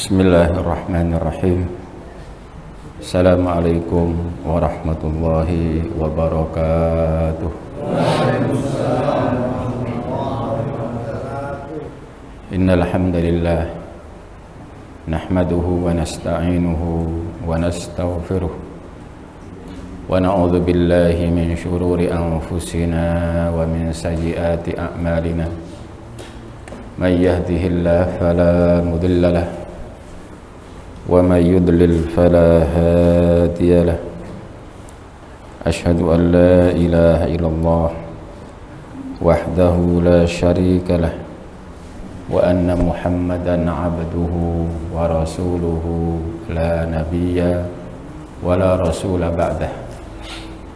Bismillahirrahmanirrahim. Assalamualaikum warahmatullahi wabarakatuh. Innal hamdalillah nahmaduhu wa nasta'inuhu wa nastaghfiruh wa na'udzu billahi min shururi anfusina wa min sayyiati a'malina. May yahdihillahu fala mudilla lahu وَمَن يُضْلِلْ فَلَا هَادِيَ لَهُ أَشْهَدُ أَن لَّا إِلَٰهَ إِلَّا اللَّهُ وَحْدَهُ لَا شَرِيكَ لَهُ وَأَنَّ مُحَمَّدًا عَبْدُهُ وَرَسُولُهُ لَا نَبِيَّ وَلَا رَسُولَ بَعْدَهُ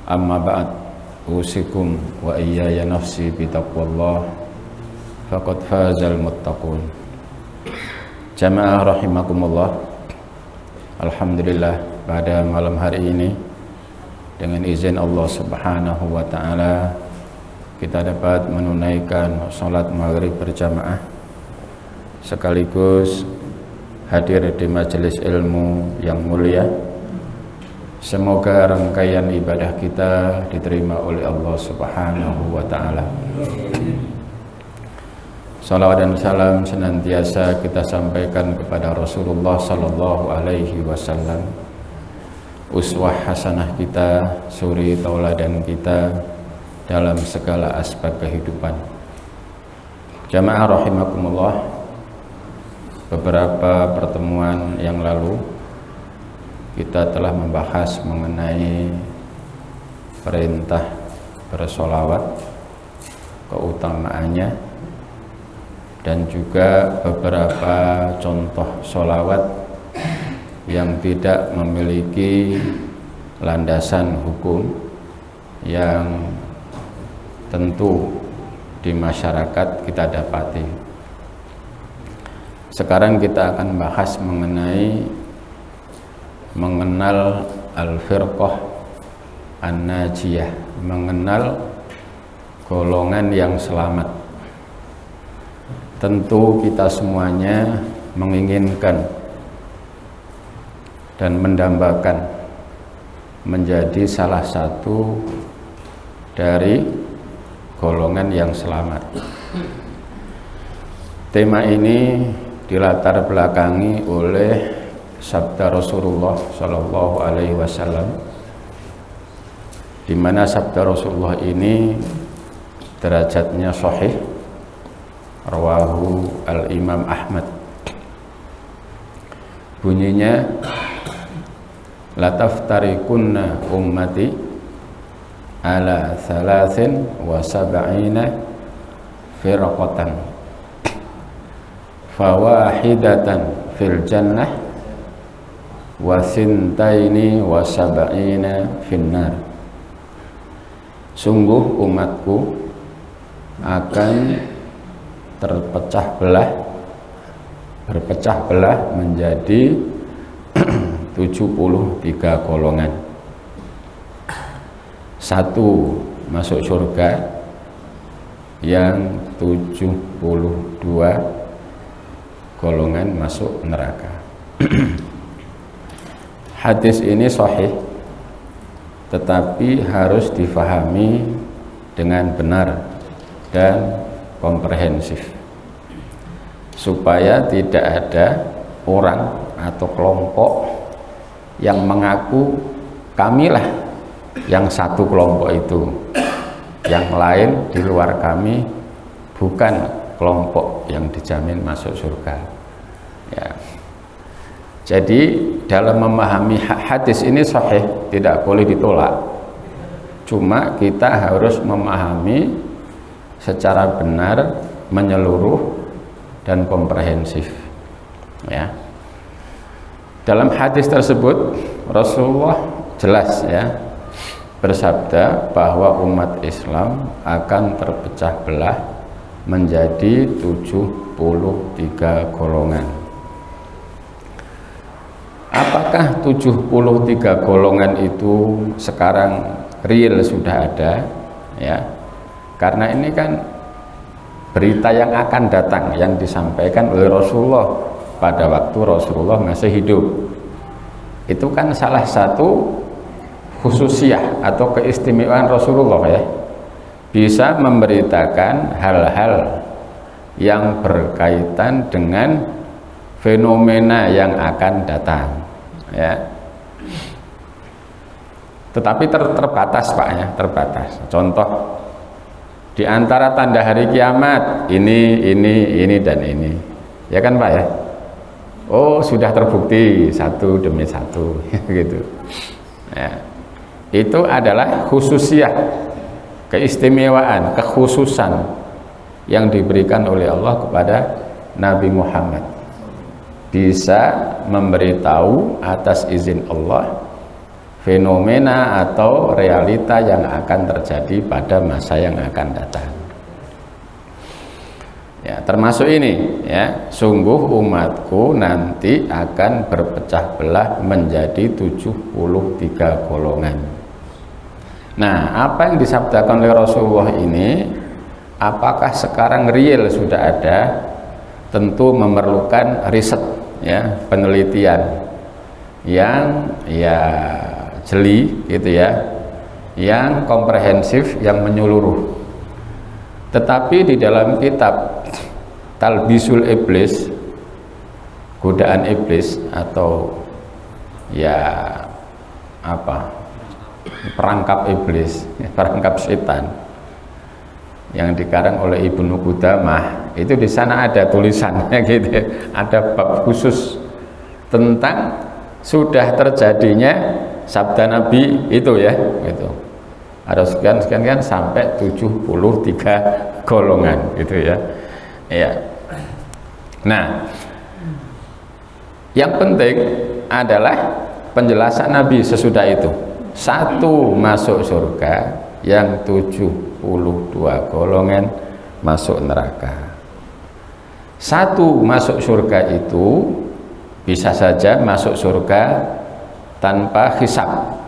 أَمَّا بَعْدُ أُوصِيكُمْ وَإِيَّايَ نَفْسِي بِتَقْوَى اللَّهِ فَقَدْ فَازَ الْمُتَّقُونَ. Jamaah rahimakumullah. Alhamdulillah, pada malam hari ini dengan izin Allah Subhanahu wa taala kita dapat menunaikan salat maghrib berjamaah sekaligus hadir di majelis ilmu yang mulia. Semoga rangkaian ibadah kita diterima oleh Allah Subhanahu wa taala. Salawat dan salam senantiasa kita sampaikan kepada Rasulullah sallallahu alaihi wasallam, uswah hasanah kita, suri tauladan kita dalam segala aspek kehidupan. Jamaah rahimakumullah, beberapa pertemuan yang lalu kita telah membahas mengenai perintah bersolawat, keutamaannya, dan juga beberapa contoh sholawat yang tidak memiliki landasan hukum yang tentu di masyarakat kita dapati. Sekarang kita akan bahas mengenal al-firqah an-najiyah, mengenal golongan yang selamat. Tentu kita semuanya menginginkan dan mendambakan menjadi salah satu dari golongan yang selamat. Tema ini dilatar belakangi oleh sabda Rasulullah Shallallahu Alaihi Wasallam, di mana sabda Rasulullah ini derajatnya sahih. Rawahu al-Imam Ahmad. Bunyinya, la taftarikunna ummati ala 73 firqatan fawahidatan fil jannah wa sintaini wa sab'ina finnar. Sungguh umatku akan berpecah belah menjadi 73 golongan. Satu masuk surga, yang 72 golongan masuk neraka. Hadis ini sahih, tetapi harus difahami dengan benar dan komprehensif, supaya tidak ada orang atau kelompok yang mengaku kamilah yang satu kelompok itu, yang lain di luar kami bukan kelompok yang dijamin masuk surga. Ya. Jadi dalam memahami hadis ini sahih, tidak boleh ditolak. Cuma kita harus memahami secara benar, menyeluruh dan komprehensif. Ya. Dalam hadis tersebut Rasulullah jelas bersabda bahwa umat Islam akan terpecah belah menjadi 73 golongan. Apakah 73 golongan itu sekarang real sudah ada? Ya. Karena ini kan berita yang akan datang yang disampaikan oleh Rasulullah pada waktu Rasulullah masih hidup. Itu kan salah satu khususiyah atau keistimewaan Rasulullah ya, bisa memberitakan hal-hal yang berkaitan dengan fenomena yang akan datang ya. Tetapi terbatas Pak ya, terbatas. Contoh di antara tanda hari kiamat ini dan ini, ya kan Pak ya. Oh sudah terbukti satu demi satu gitu ya. Itu adalah khususiyah, keistimewaan, kekhususan yang diberikan oleh Allah kepada Nabi Muhammad, bisa memberitahu atas izin Allah fenomena atau realita yang akan terjadi pada masa yang akan datang ya. Termasuk ini ya, sungguh umatku nanti akan berpecah belah menjadi 73 golongan. Nah, apa yang disabdakan oleh Rasulullah ini, apakah sekarang real sudah ada? Tentu memerlukan riset ya, penelitian yang ya jeli gitu ya, yang komprehensif, yang menyeluruh. Tetapi di dalam kitab Talbisul Iblis, godaan iblis, atau ya apa, perangkap iblis, perangkap setan, yang dikarang oleh Ibnu Qudamah, itu di sana ada tulisannya gitu ya, ada bab khusus tentang sudah terjadinya sabda Nabi itu ya, gitu. Ada sekian kan sampai 73 golongan gitu ya. Ya. Nah, yang penting adalah penjelasan Nabi sesudah itu. Satu masuk surga, yang 72 golongan masuk neraka. Satu masuk surga itu bisa saja masuk surga tanpa hisab,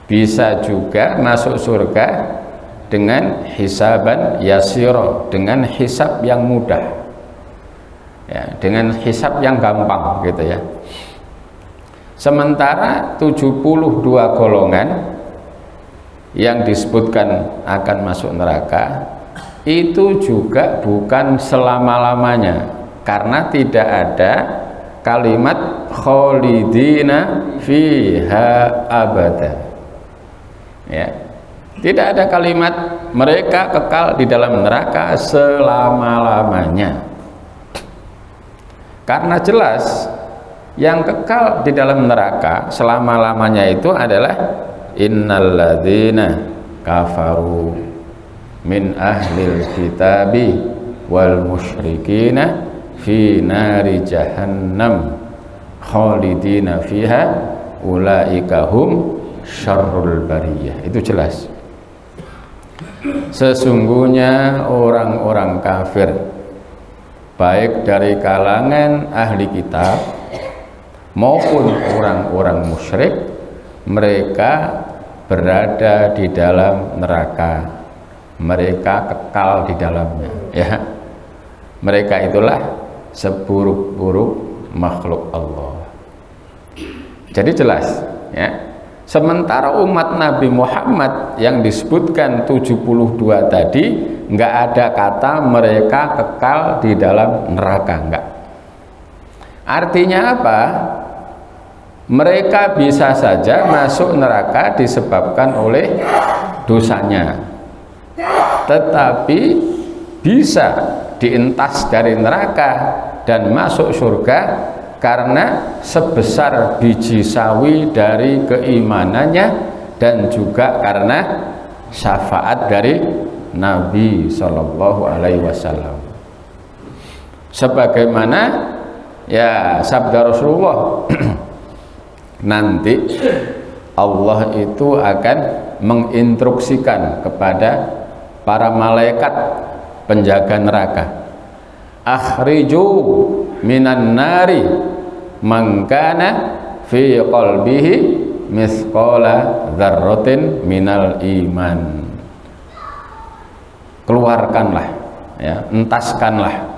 bisa juga masuk surga dengan hisaban yasiro, dengan hisab yang mudah ya, dengan hisab yang gampang gitu ya. Sementara 72 golongan yang disebutkan akan masuk neraka itu juga bukan selama-lamanya, karena tidak ada kalimat kholidina fiha abada ya, tidak ada kalimat mereka kekal di dalam neraka selama-lamanya, karena jelas yang kekal di dalam neraka selama-lamanya itu adalah innalladzina kafaru min ahlil kitabi wal musyrikina fi nari jahannam khalidina fiha ulaika hum syarrul bariyah. Itu jelas, sesungguhnya orang-orang kafir baik dari kalangan ahli kitab maupun orang-orang musyrik, mereka berada di dalam neraka, mereka kekal di dalamnya ya. Mereka itulah seburuk-buruk makhluk Allah. Jadi jelas ya. Sementara umat Nabi Muhammad yang disebutkan 72 tadi, nggak ada kata mereka kekal di dalam neraka, enggak. Artinya apa? Mereka bisa saja masuk neraka disebabkan oleh dosanya, tetapi bisa dientas dari neraka dan masuk surga karena sebesar biji sawi dari keimanannya, dan juga karena syafaat dari Nabi Shallallahu Alaihi Wasallam. Sebagaimana ya sabda Rasulullah, nanti Allah itu akan menginstruksikan kepada para malaikat penjaga neraka, akhriju minan nari man kana fi qalbihi misqala dzarratin minal iman. Keluarkanlah ya, entaskanlah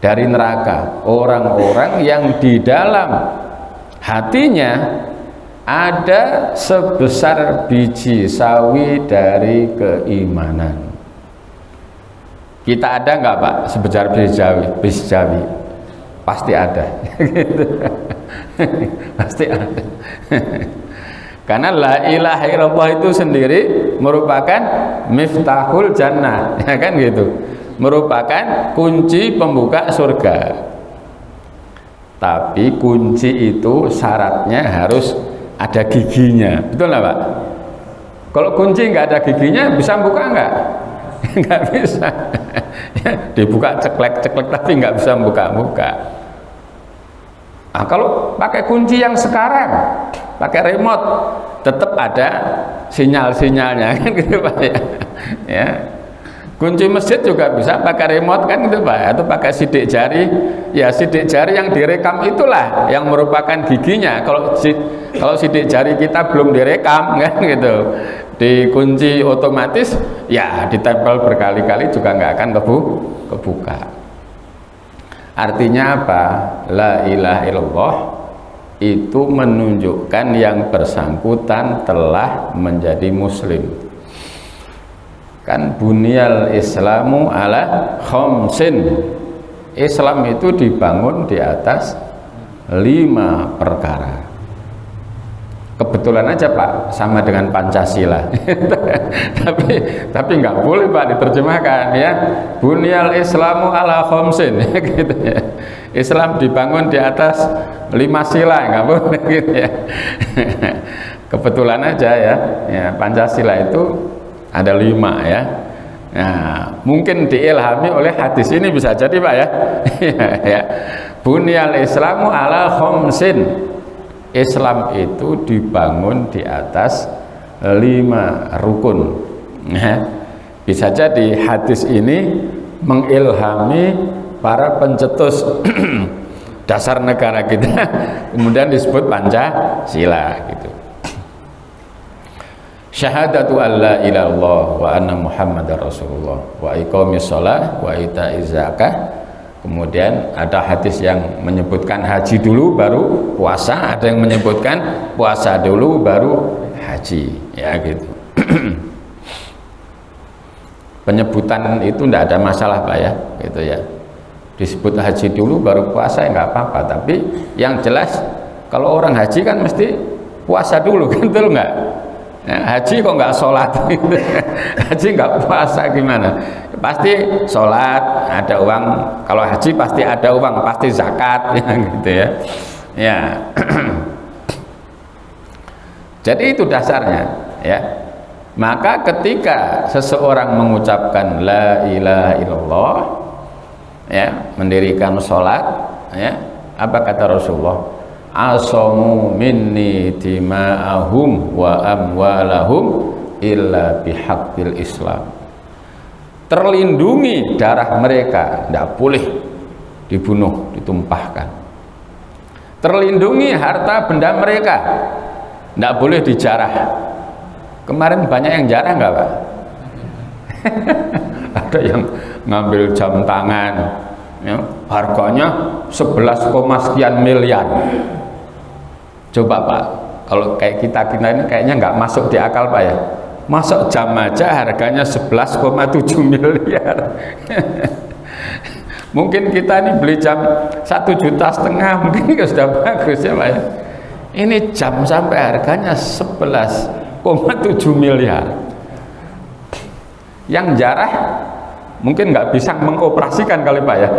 dari neraka, orang-orang yang di dalam hatinya ada sebesar biji sawi dari keimanan. Kita ada nggak Pak sebesar biji sawi? Biji sawi pasti ada. Pasti ada. Karena la ilaha illallah itu sendiri merupakan miftahul jannah, ya kan gitu, merupakan kunci pembuka surga. Tapi kunci itu syaratnya harus ada giginya, betul nggak Pak? Kalau kunci nggak ada giginya bisa buka nggak? Nggak bisa. Dibuka ceklek-ceklek tapi nggak bisa buka-buka. Nah, kalau pakai kunci yang sekarang, pakai remote, tetap ada sinyal-sinyalnya kan gitu Pak ya. Ya. Kunci masjid juga bisa pakai remote kan gitu Pak, atau pakai sidik jari. Ya sidik jari yang direkam itulah yang merupakan giginya. Kalau sidik jari kita belum direkam kan gitu, dikunci otomatis ya ditempel berkali-kali juga nggak akan kebuka. Artinya apa? La ilaha illallah itu menunjukkan yang bersangkutan telah menjadi muslim. Kan bunyal islamu ala khamsin, Islam itu dibangun di atas 5 perkara. Kebetulan aja Pak sama dengan Pancasila. tapi nggak boleh Pak diterjemahkan ya, bunyal islamu ala khamsin gitu ya. Islam dibangun di atas 5 sila, nggak boleh gitu ya. Kebetulan aja ya Pancasila itu ada 5 ya. Nah, mungkin diilhami oleh hadis ini bisa jadi Pak ya. Ya. Bunyal islamu ala khamsin. Islam itu dibangun di atas 5 rukun. Nah, bisa jadi hadis ini mengilhami para pencetus dasar negara kita, kemudian disebut Pancasila gitu. Syahadatu alla ilaha illallah wa anna muhammadar rasulullah wa iqamis shalah wa ita'iz zakah. Kemudian ada hadis yang menyebutkan haji dulu baru puasa, ada yang menyebutkan puasa dulu baru haji, ya gitu. Penyebutan itu tidak ada masalah Pak ya, gitu ya. Disebut haji dulu baru puasa ya nggak apa-apa, tapi yang jelas kalau orang haji kan mesti puasa dulu, betul nggak? Ya, haji kok nggak sholat? Haji nggak puasa gimana? Pasti sholat, ada uang. Kalau haji pasti ada uang, pasti zakat, ya, gitu ya. Ya. Jadi itu dasarnya, ya. Maka ketika seseorang mengucapkan la ilaha illallah, ya, mendirikan sholat, ya, apa kata Rasulullah? Asamu minni dima'ahum wa amwalahum illa bihaqqil Islam. Terlindungi darah mereka, tidak boleh dibunuh, ditumpahkan. Terlindungi harta benda mereka, tidak boleh dijarah. Kemarin banyak yang jarah nggak Pak? Ada yang ngambil jam tangan, ya, harganya 11, sekian miliar. Coba Pak, kalau kayak kita ini kayaknya nggak masuk di akal Pak ya. Masuk jam aja harganya 11,7 miliar. Mungkin kita ini beli jam 1,5 juta mungkin sudah bagus ya Pak ya. Ini jam sampai harganya 11,7 miliar. Yang jarah mungkin nggak bisa mengoperasikan kali Pak ya.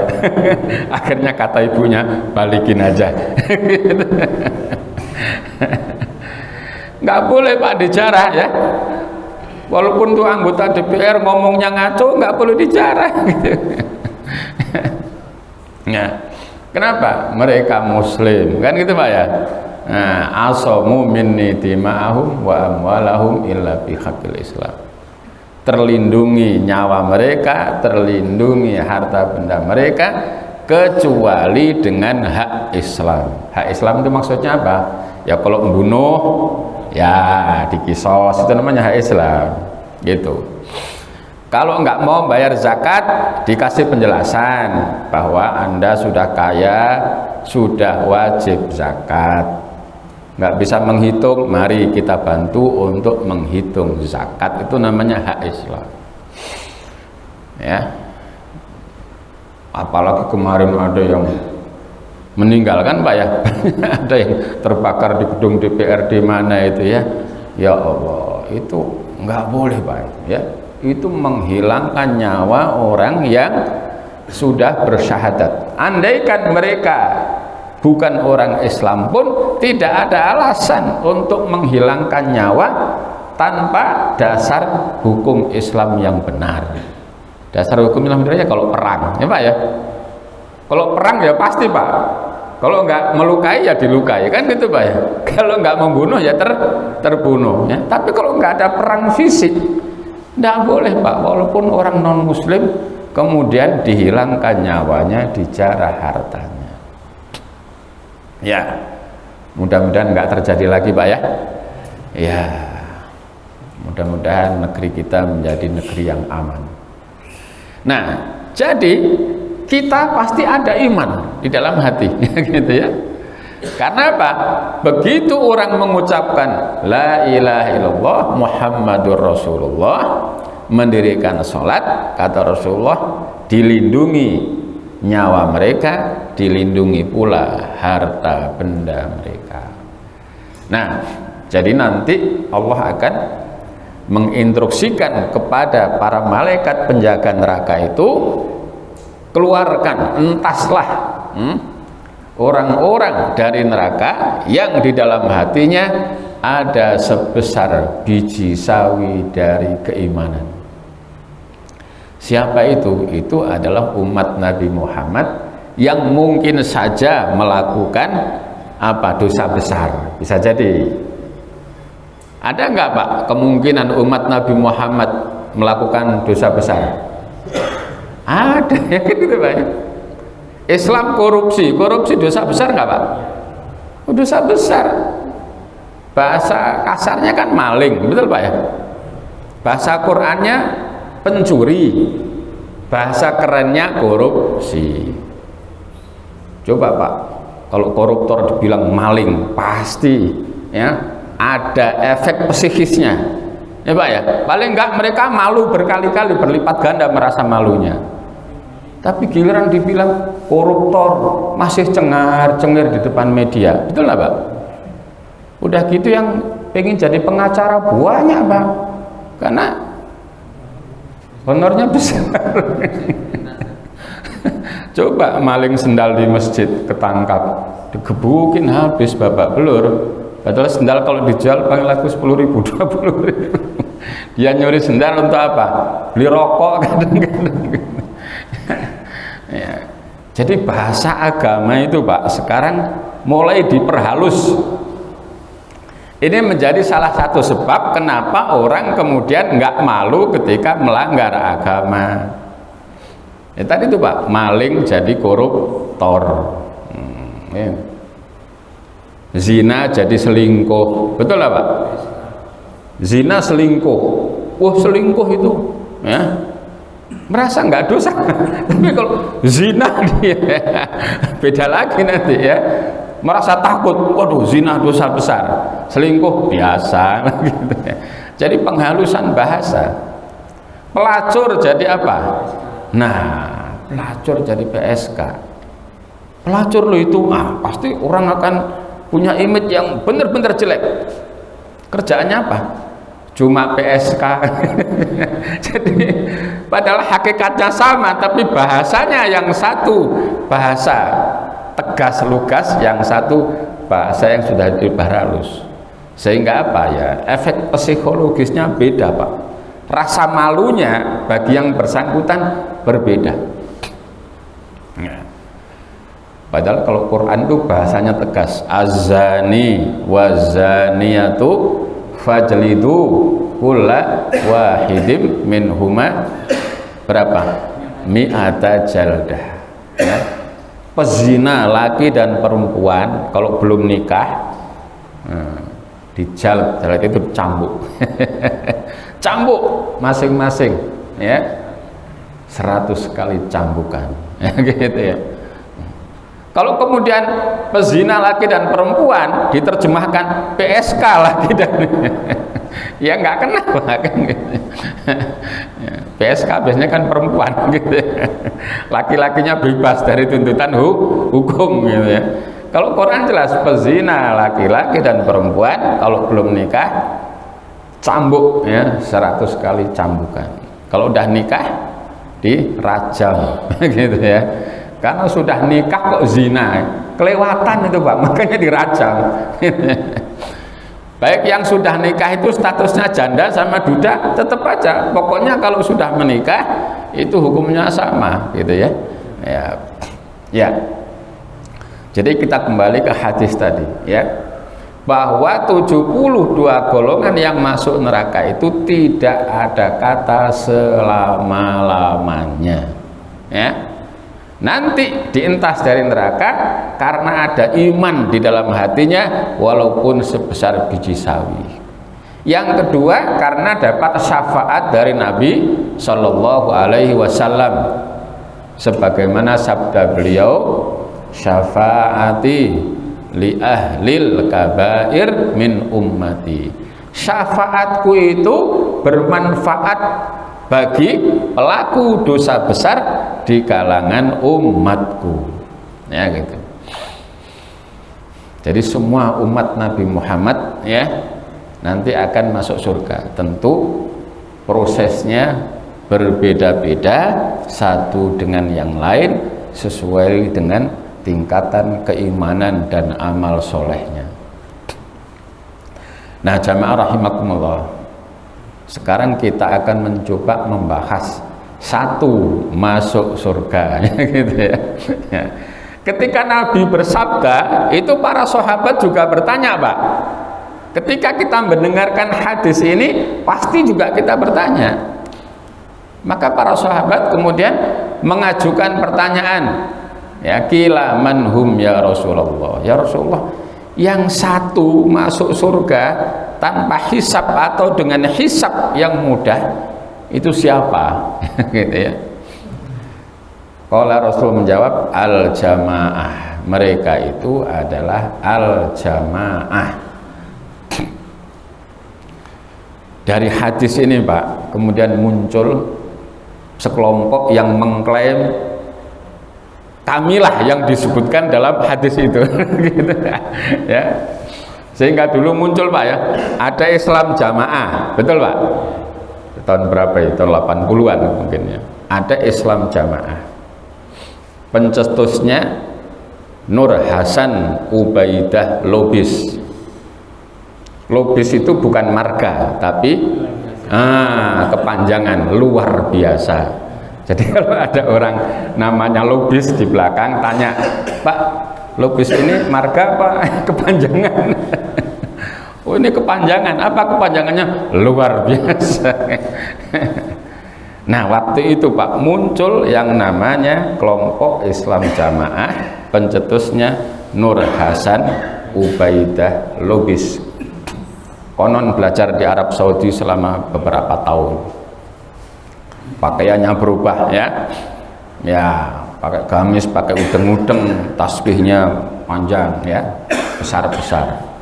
Akhirnya kata ibunya balikin aja. Nggak boleh Pak dijarah ya. Walaupun tuh anggota DPR ngomongnya ngaco, nggak boleh dijarah gitu. Nah, kenapa? Mereka muslim kan gitu Pak ya. Nah, asamu minni dima'ahum wa amwalahum illa bihaqqil Islam. Terlindungi nyawa mereka, terlindungi harta benda mereka kecuali dengan hak Islam. Hak Islam itu maksudnya apa? Ya kalau membunuh ya dikisos, itu namanya hak Islam gitu. Kalau nggak mau bayar zakat, dikasih penjelasan bahwa Anda sudah kaya, sudah wajib zakat. Nggak bisa menghitung, mari kita bantu untuk menghitung zakat. Itu namanya hak Islam. Ya. Apalagi kemarin ada yang meninggal kan Pak ya. Ada yang terbakar di gedung DPRD mana itu ya. Ya Allah, itu nggak boleh Pak ya. Itu menghilangkan nyawa orang yang sudah bersyahadat. Andaikan mereka bukan orang Islam pun tidak ada alasan untuk menghilangkan nyawa tanpa dasar hukum Islam yang benar. Dasar hukum Islam benar ya kalau perang, ya Pak ya. Kalau perang ya pasti Pak. Kalau nggak melukai ya dilukai kan gitu Pak ya. Kalau nggak membunuh ya terbunuh. Ya. Tapi kalau nggak ada perang fisik, nggak boleh Pak. Walaupun orang non Muslim kemudian dihilangkan nyawanya, dijarah hartanya. Ya, mudah-mudahan nggak terjadi lagi Pak ya. Ya, mudah-mudahan negeri kita menjadi negeri yang aman. Nah, jadi kita pasti ada iman di dalam hati, gitu ya. Karena apa? Begitu orang mengucapkan La ilaha illallah Muhammadur Rasulullah, mendirikan sholat, kata Rasulullah, dilindungi nyawa mereka, dilindungi pula harta benda mereka. Nah, jadi nanti Allah akan menginstruksikan kepada para malaikat penjaga neraka itu, keluarkan, entaslah orang-orang dari neraka yang di dalam hatinya ada sebesar biji sawi dari keimanan. Siapa itu? Itu adalah umat Nabi Muhammad yang mungkin saja melakukan apa? Dosa besar. Bisa jadi. Ada nggak Pak kemungkinan umat Nabi Muhammad melakukan dosa besar? Ada ya gitu Pak. Islam korupsi dosa besar nggak Pak? Dosa besar. Bahasa kasarnya kan maling, betul Pak ya? Bahasa Qur'annya pencuri, bahasa kerennya korupsi. Coba Pak, kalau koruptor dibilang maling, pasti ya ada efek psikisnya, ya Pak ya. Paling enggak mereka malu berkali-kali, berlipat ganda merasa malunya. Tapi giliran dibilang koruptor, masih cengar-cengir di depan media, betul nggak Pak? Udah gitu yang pengen jadi pengacara banyak Pak, karena honornya besar. Coba maling sendal di masjid ketangkap, digebukin habis babak belur. Padahal sendal kalau dijual paling laku 10.000, 20.000. Dia nyuri sendal untuk apa? Beli rokok kadang-kadang. Ya. Jadi bahasa agama itu Pak sekarang mulai diperhalus. Ini menjadi salah satu sebab kenapa orang kemudian nggak malu ketika melanggar agama. Ya, tadi itu Pak, maling jadi koruptor, ya. Zina jadi selingkuh, betul lah Pak? Zina selingkuh, wah selingkuh itu, ya merasa nggak dosa. Tapi kalau zina dia beda lagi nanti ya, merasa takut, waduh zina dosa besar, selingkuh biasa gitu ya. Jadi penghalusan bahasa. Pelacur jadi apa? Nah, pelacur jadi PSK. Pelacur lo itu pasti orang akan punya image yang benar-benar jelek. Kerjaannya apa? Cuma PSK. Jadi padahal hakikatnya sama, tapi bahasanya yang satu bahasa tegas lugas, yang satu bahasa yang sudah diperhalus. Sehingga apa ya? Efek psikologisnya beda Pak. Rasa malunya bagi yang bersangkutan berbeda. Nah, padahal kalau Quran itu bahasanya tegas, azani wazaniyatu fajlidu kulla wahidim minhuma berapa? Mi'ata jaldah. Ya. Pezina laki dan perempuan kalau belum nikah, dijal itu cambuk. Cambuk masing-masing ya 100 kali cambukan. Gitu ya. Kalau kemudian pezina laki dan perempuan diterjemahkan PSK laki dan ya nggak kena kan gitu. PSK biasanya kan perempuan gitu ya. Laki-lakinya bebas dari tuntutan hukum gitu ya. Kalau Quran jelas pezina laki-laki dan perempuan kalau belum nikah cambuk ya 100 kali cambukan. Kalau udah nikah dirajam gitu ya. Karena sudah nikah kok zina, kelewatan itu Pak, makanya dirajam. Baik yang sudah nikah itu statusnya janda sama duda, tetap aja. Pokoknya kalau sudah menikah itu hukumnya sama, gitu ya. Ya. Jadi kita kembali ke hadis tadi, ya. Bahwa 72 golongan yang masuk neraka itu tidak ada kata selama-lamanya. Ya. Nanti dientas dari neraka karena ada iman di dalam hatinya walaupun sebesar biji sawi. Yang kedua karena dapat syafaat dari Nabi Shallallahu Alaihi Wasallam, sebagaimana sabda beliau, syafaati li ahlil kabair min ummati. Syafaatku itu bermanfaat bagi pelaku dosa besar di kalangan umatku, ya gitu. Jadi semua umat Nabi Muhammad ya nanti akan masuk surga. Tentu prosesnya berbeda-beda satu dengan yang lain sesuai dengan tingkatan keimanan dan amal solehnya. Nah, jamaah rahimakumullah, sekarang kita akan mencoba membahas satu masuk surga gitu ya. Ketika Nabi bersabda itu para sahabat juga bertanya Pak. Ketika kita mendengarkan hadis ini pasti juga kita bertanya. Maka para sahabat kemudian mengajukan pertanyaan, ya qila man hum ya Rasulullah. Ya Rasulullah, yang satu masuk surga tanpa hisab atau dengan hisab yang mudah itu siapa? Gitu ya. Qala Rasul menjawab al jamaah. Mereka itu adalah al jamaah. Dari hadis ini Pak, kemudian muncul sekelompok yang mengklaim kamilah yang disebutkan dalam hadis itu. Gitu ya. Sehingga dulu muncul Pak ya, ada Islam jamaah, betul Pak? Tahun berapa itu? Tahun 80-an mungkin ya. Ada Islam jamaah. Pencetusnya Nur Hasan Ubaidah Lubis. Lubis itu bukan marga, tapi kepanjangan luar biasa. Jadi kalau ada orang namanya Lubis di belakang tanya, Pak, Lubis ini marga apa kepanjangan? Oh ini kepanjangan, apa kepanjangannya? Luar biasa. Nah waktu itu Pak muncul yang namanya kelompok Islam Jamaah, pencetusnya Nur Hasan Ubaidah Lubis. Konon belajar di Arab Saudi selama beberapa tahun. Pakaiannya berubah ya, pakai gamis, pakai udeng-udeng, tasbihnya panjang ya, besar-besar.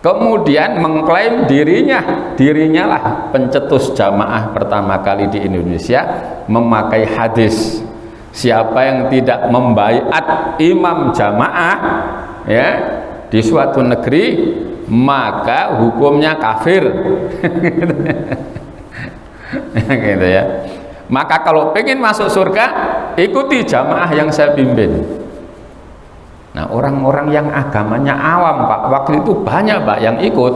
Kemudian mengklaim dirinya lah pencetus jamaah pertama kali di Indonesia, memakai hadis siapa yang tidak membaiat imam jamaah ya di suatu negeri maka hukumnya kafir. Gitu ya. Maka kalau pengen masuk surga ikuti jamaah yang saya pimpin. Nah orang-orang yang agamanya awam Pak, waktu itu banyak Pak yang ikut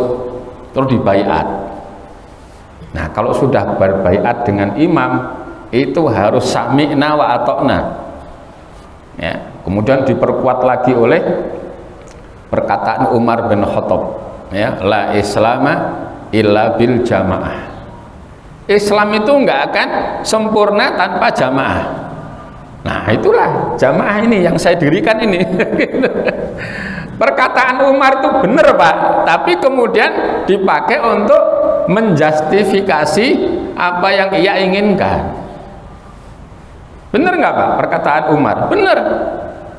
terus dibaiat. Nah kalau sudah berbaiat dengan imam itu harus sami'na wa ata'na ya. Kemudian diperkuat lagi oleh perkataan Umar bin Khattab ya, la islama illa bil jamaah. Islam itu enggak akan sempurna tanpa jamaah. Nah itulah jamaah ini yang saya dirikan ini. Perkataan Umar itu benar Pak, tapi kemudian dipakai untuk menjustifikasi apa yang ia inginkan. Benar nggak Pak perkataan Umar? Benar.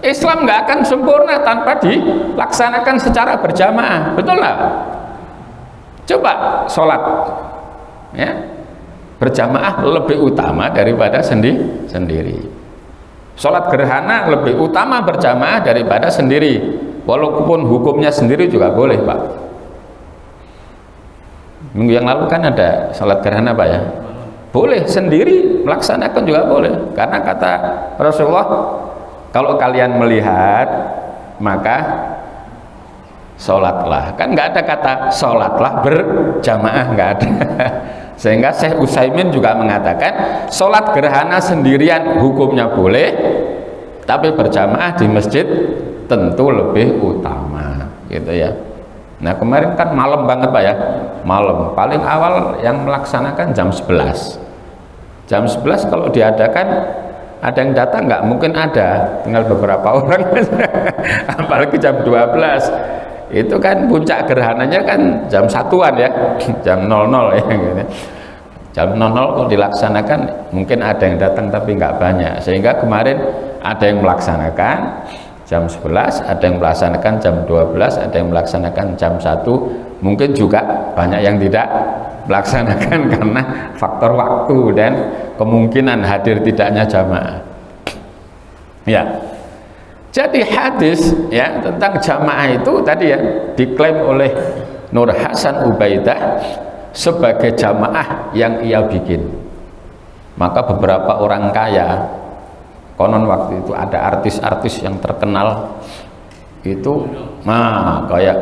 Islam nggak akan sempurna tanpa dilaksanakan secara berjamaah. Betul nggak? Coba sholat ya berjamaah lebih utama daripada sendiri. Sholat gerhana lebih utama berjamaah daripada sendiri, walaupun hukumnya sendiri juga boleh Pak. Minggu yang lalu kan ada sholat gerhana Pak ya, boleh sendiri melaksanakan juga boleh, karena kata Rasulullah, kalau kalian melihat maka sholatlah. Kan nggak ada kata sholatlah berjamaah, nggak ada. Sehingga Syekh Utsaimin juga mengatakan sholat gerhana sendirian hukumnya boleh, tapi berjamaah di masjid tentu lebih utama, gitu ya. Nah kemarin kan malam banget Pak ya, malam paling awal yang melaksanakan jam 11. Jam 11 kalau diadakan ada yang datang nggak? Mungkin ada, tinggal beberapa orang. Apalagi jam 12 itu kan puncak gerhananya kan jam 1-an ya, jam 00 ya gitu. Jam 00 kalau dilaksanakan mungkin ada yang datang tapi nggak banyak, sehingga kemarin ada yang melaksanakan jam 11, ada yang melaksanakan jam 12, ada yang melaksanakan jam 1, mungkin juga banyak yang tidak melaksanakan karena faktor waktu dan kemungkinan hadir tidaknya jamaah ya. Jadi hadis ya tentang jamaah itu tadi ya diklaim oleh Nur Hasan Ubaidah sebagai jamaah yang ia bikin. Maka beberapa orang kaya, konon waktu itu ada artis-artis yang terkenal itu, nah kayak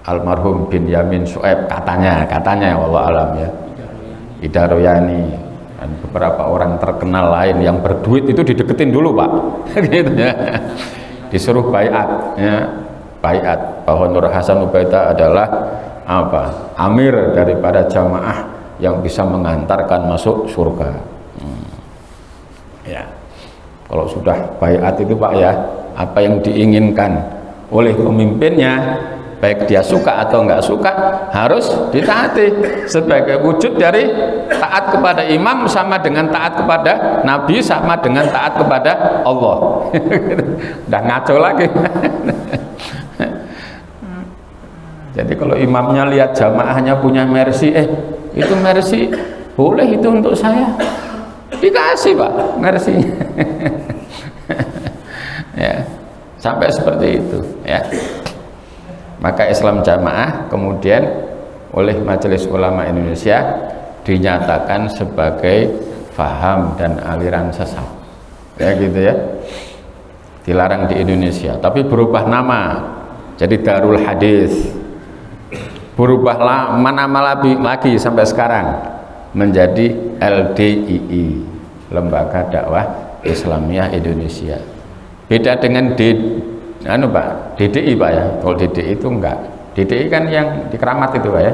almarhum Binyamin Sueb katanya wallah alam ya, Ida Royani dan beberapa orang terkenal lain yang berduit itu dideketin dulu Pak, gitu ya, disuruh baiat ya, baiat bahwa Nur Hasan Ubaidah adalah apa, amir daripada jamaah yang bisa mengantarkan masuk surga. Ya, kalau sudah baiat itu Pak ya, apa yang diinginkan oleh pemimpinnya, baik dia suka atau enggak suka, harus ditaati. Sebagai wujud dari taat kepada imam sama dengan taat kepada Nabi, sama dengan taat kepada Allah. Udah ngaco lagi. Jadi kalau imamnya lihat jamaahnya punya mercy, itu mercy boleh itu untuk saya, dikasih Pak mercy. Ya, sampai seperti itu ya. Maka Islam jamaah kemudian oleh Majelis Ulama Indonesia dinyatakan sebagai faham dan aliran sesat ya, gitu ya, dilarang di Indonesia, tapi berubah nama jadi Darul Hadis, berubah nama lagi sampai sekarang menjadi LDII, Lembaga Dakwah Islamiyah Indonesia. Beda dengan Pak, DDI Pak ya. Kalau DDI itu enggak, DDI kan yang di Keramat itu Pak ya,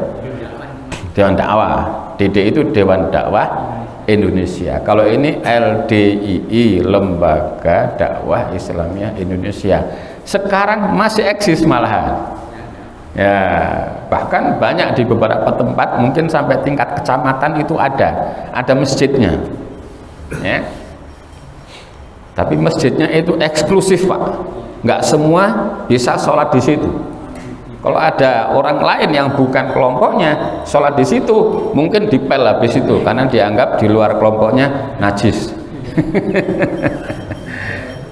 Dewan Dakwah. DDI itu Dewan Dakwah Indonesia. Kalau ini LDII, Lembaga Dakwah Islamiyah Indonesia, sekarang masih eksis malahan ya, bahkan banyak di beberapa tempat, mungkin sampai tingkat kecamatan itu ada masjidnya ya. Tapi masjidnya itu eksklusif Pak, nggak semua bisa sholat di situ. Kalau ada orang lain yang bukan kelompoknya sholat di situ, mungkin dipel habis itu karena dianggap di luar kelompoknya najis.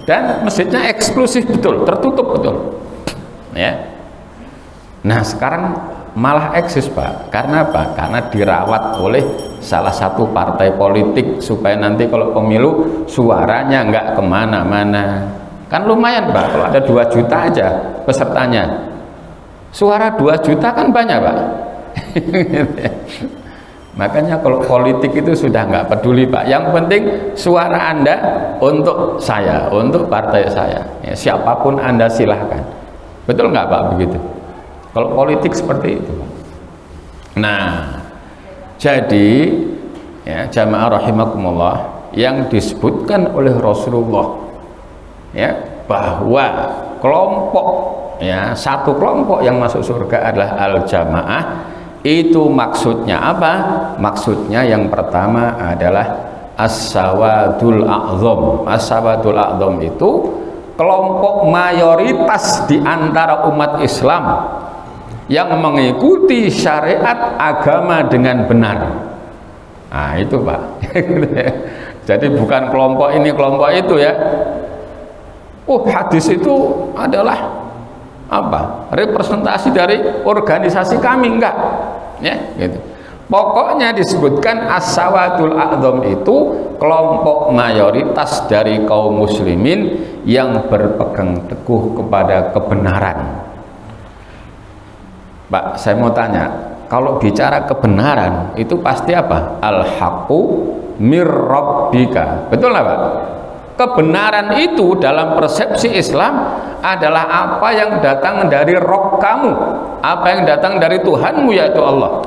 Dan masjidnya eksklusif betul, tertutup betul ya. Nah sekarang malah eksis Pak, karena apa? Karena dirawat oleh salah satu partai politik supaya nanti kalau pemilu suaranya nggak kemana-mana. Kan lumayan Pak, kalau ada 2 juta aja pesertanya, suara 2 juta kan banyak Pak. Makanya kalau politik itu sudah nggak peduli Pak, yang penting suara Anda untuk saya, untuk partai saya ya, siapapun Anda silahkan. Betul nggak Pak begitu? Kalau politik seperti itu. Nah jadi ya, jamaah rahimakumullah, yang disebutkan oleh Rasulullah ya, bahwa kelompok ya, satu kelompok yang masuk surga adalah al-jamaah, Itu maksudnya apa? Maksudnya yang pertama adalah as-sawadul a'zam. As-sawadul a'zam itu kelompok mayoritas di antara umat Islam yang mengikuti syariat agama dengan benar. Nah itu Pak. Jadi bukan kelompok ini kelompok itu ya. Hadis itu adalah apa? Representasi dari organisasi kami, enggak ya gitu. Pokoknya disebutkan as-sawadul a'zam itu kelompok mayoritas dari kaum muslimin yang berpegang teguh kepada kebenaran. Pak, saya mau tanya, kalau bicara kebenaran itu pasti apa? Al-haqqu mir rabbika. Betul nggak Pak? Kebenaran itu dalam persepsi Islam adalah apa yang datang dari Rabb kamu, apa yang datang dari Tuhanmu yaitu Allah.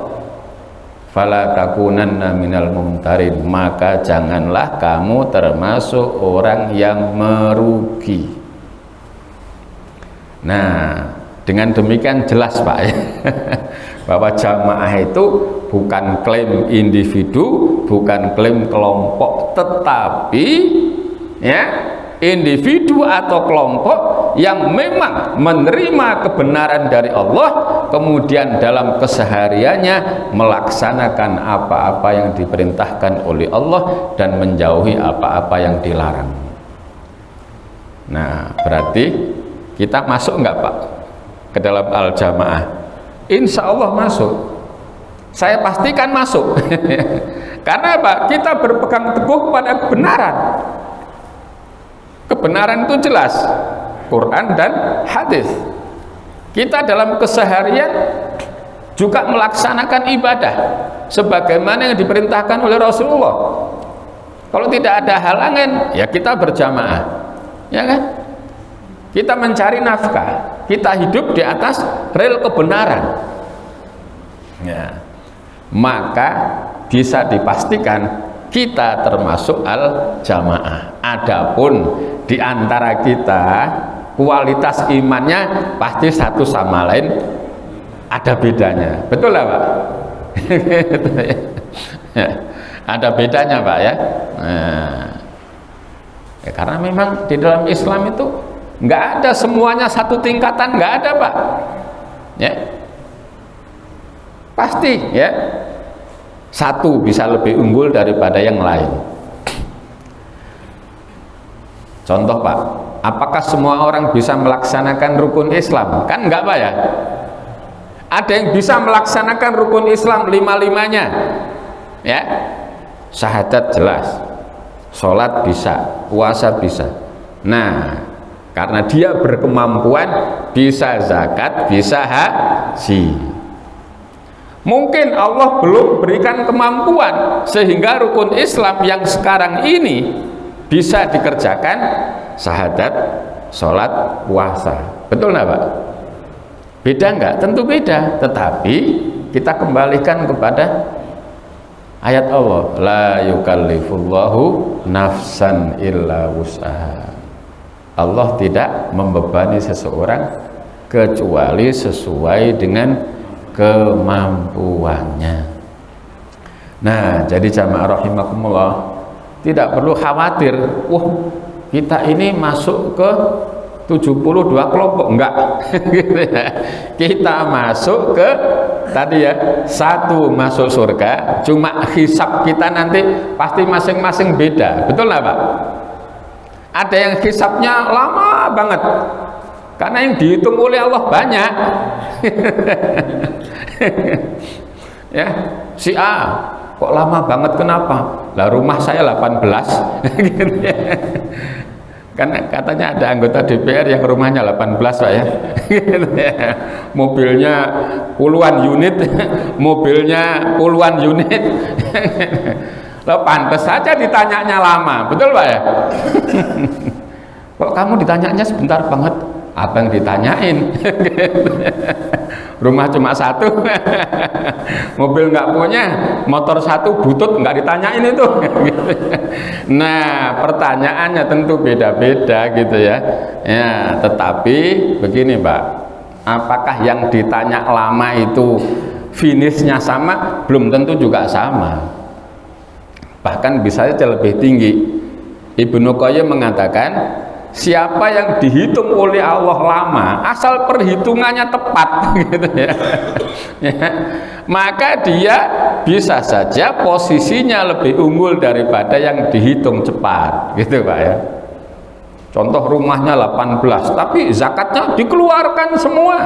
Fala takunanna minal mumtarin, maka janganlah kamu termasuk orang yang merugi. Nah, dengan demikian jelas Pak ya, bahwa jamaah itu bukan klaim individu, bukan klaim kelompok, tetapi ya individu atau kelompok yang memang menerima kebenaran dari Allah, kemudian dalam kesehariannya melaksanakan apa-apa yang diperintahkan oleh Allah dan menjauhi apa-apa yang dilarang. Nah, berarti kita masuk enggak Pak ke dalam al-jamaah? Insya Allah masuk. Saya pastikan masuk. Karena apa? Kita berpegang teguh pada kebenaran. Kebenaran itu jelas, Quran dan hadis. Kita dalam keseharian juga melaksanakan ibadah sebagaimana yang diperintahkan oleh Rasulullah. Kalau tidak ada halangan, ya kita berjamaah, ya kan? Kita mencari nafkah, kita hidup di atas rel kebenaran, ya. Maka bisa dipastikan kita termasuk al-jamaah. Adapun di antara kita kualitas imannya pasti satu sama lain ada bedanya. Betul lah Pak? Ada bedanya Pak ya. Nah, ya karena memang di dalam Islam itu nggak ada semuanya satu tingkatan, nggak ada Pak ya. Pasti ya satu bisa lebih unggul daripada yang lain. Contoh Pak, apakah semua orang bisa melaksanakan rukun Islam? Kan enggak Pak ya. Ada yang bisa melaksanakan rukun Islam lima-limanya ya. Syahadat jelas, sholat bisa, puasa bisa. Nah, karena dia berkemampuan, bisa zakat, bisa haji. Mungkin Allah belum berikan kemampuan sehingga rukun Islam yang sekarang ini bisa dikerjakan, syahadat, sholat, puasa. Betul nggak Pak? Beda nggak? Tentu beda. Tetapi kita kembalikan kepada ayat Allah, la yukallifullahu nafsan illa wus'aha. Allah tidak membebani seseorang kecuali sesuai dengan kemampuannya. Nah, jadi jamaah rahimakumullah, tidak perlu khawatir, kita ini masuk ke 72 kelompok, enggak. Kita masuk ke tadi ya, satu masuk surga, cuma hisab kita nanti pasti masing-masing beda. Betul nggak Pak? Ada yang hisabnya lama banget karena yang dihitung oleh Allah banyak. Ya, si A kok lama banget, kenapa? Lah rumah saya 18. Gitu ya. Karena katanya ada anggota DPR yang rumahnya 18 Pak ya. Gitu ya. Mobilnya puluhan unit, mobilnya puluhan unit. Loh, pantas saja ditanyanya lama, betul Pak ya? Kok kamu ditanyanya sebentar banget? Apa yang ditanyain? Rumah cuma satu, mobil nggak punya, motor satu, butut nggak ditanyain itu. Nah, pertanyaannya tentu beda-beda gitu ya. Ya, tetapi begini Pak, apakah yang ditanya lama itu finishnya sama, belum tentu juga sama, bahkan bisa saja lebih tinggi. Ibnu Qayyim mengatakan, siapa yang dihitung oleh Allah lama, asal perhitungannya tepat gitu ya, maka dia bisa saja posisinya lebih unggul daripada yang dihitung cepat gitu Pak ya. Contoh, rumahnya 18 tapi zakatnya dikeluarkan semua.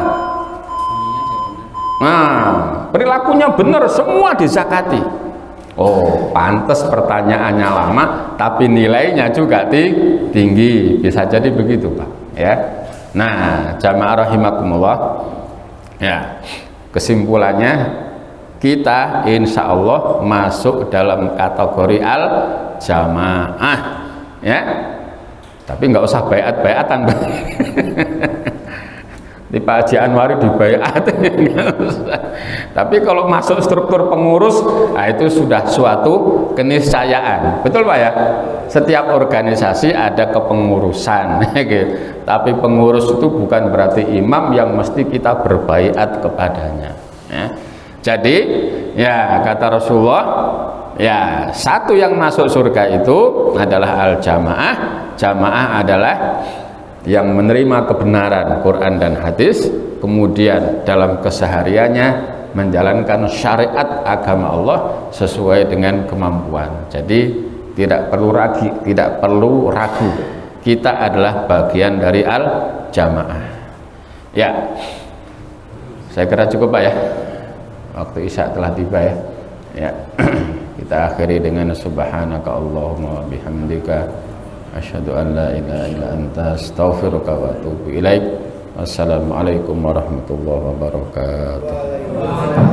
Nah, perilakunya benar, semua dizakati. Oh, pantas pertanyaannya lama tapi nilainya juga tinggi. Bisa jadi begitu Pak ya. Nah, jamaah rahimakumullah ya, kesimpulannya kita insya Allah masuk dalam kategori al jamaah ya. Tapi nggak usah baiat-baiatan di Pak Haji Anwari di baiat, tapi kalau masuk struktur pengurus, nah itu sudah suatu keniscayaan, betul Pak ya. Setiap organisasi ada kepengurusan gitu. Tapi pengurus itu bukan berarti imam yang mesti kita berbaiat kepadanya ya. Jadi ya kata Rasulullah ya, satu yang masuk surga itu adalah al-jamaah. Jamaah adalah yang menerima kebenaran Quran dan hadis, kemudian dalam kesehariannya menjalankan syariat agama Allah sesuai dengan kemampuan. Jadi tidak perlu ragu, kita adalah bagian dari al-jamaah ya. Saya kira cukup Pak ya, waktu isya telah tiba ya. Ya, kita akhiri dengan subhanaka Allahumma bihamdika asyhadu an la ilaha illa anta astaghfiruka wa atubu ilaik. Wassalamualaikum warahmatullahi wabarakatuh.